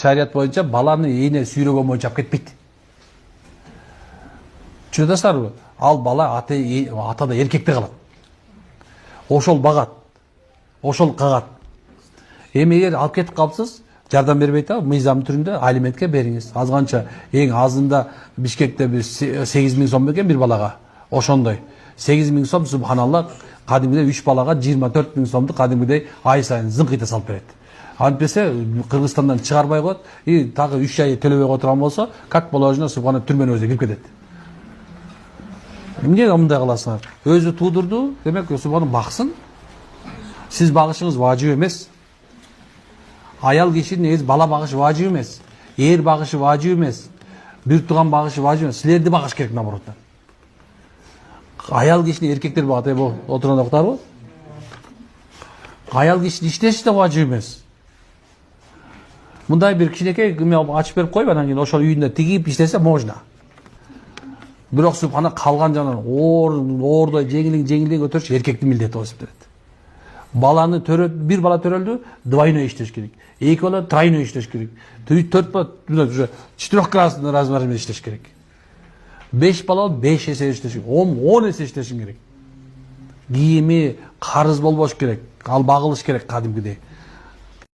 Şariat боюнча баланы эйине сүйрөгөн боюнча алып кетпейт. Түшүнүп атасыздарбы? Ал бала атада эркекте калат. Ошол багат. Ошол кагат. Эми эгер алып кетип калыпсыз, жардам бербейт а, мыйзам түрүндө алиментке бериңиз. Азганча эң азында Бишкекте бир 8.000 сом экен бир балага. Ошондой 8.000 сом субханалла кадимгидей 3 балага 24.000 сомду кадимгидей ай сайын зыңкыйта салып берет. Антпесе Кыргызстандан чыгарбай коет, и тагы 3 ай төлөбөй отурган болсо, как положено субхана түрмөнүн өзүнө кирип кетет. Эмне мындай кыласыңар? Өзү туудурду, демек субхана баксын. Сиз багышыңыз важип эмес. Аял кишинин негизи бала багышы важип эмес. Эр багышы важип эмес. Бир тууган багышы важип эмес. Силерди багыш керек наоборот. Аял кишини эркектер багат, бул отурганда уктарбы? Аял кишини иштеши да важип эмес. Мындай бир кичинекей ачып берип коюп, анан кийин ошол үйүндө тигип иштесе можно. Бирок субхана калган жанан оордой жеңилдей көтөрүш эркектин милдети болуп эсептелет. Баланы бир бала төрөлдү, двойной иштеш керек. 2 бала тройной иштеш керек. 4 бала уже 4-классный размер менен иштеш керек. 5 бала 5 эсе иштеш керек. 10 эсе иштешин керек. Кийими карыз болбош керек. Ал багылыш керек кадимгидей.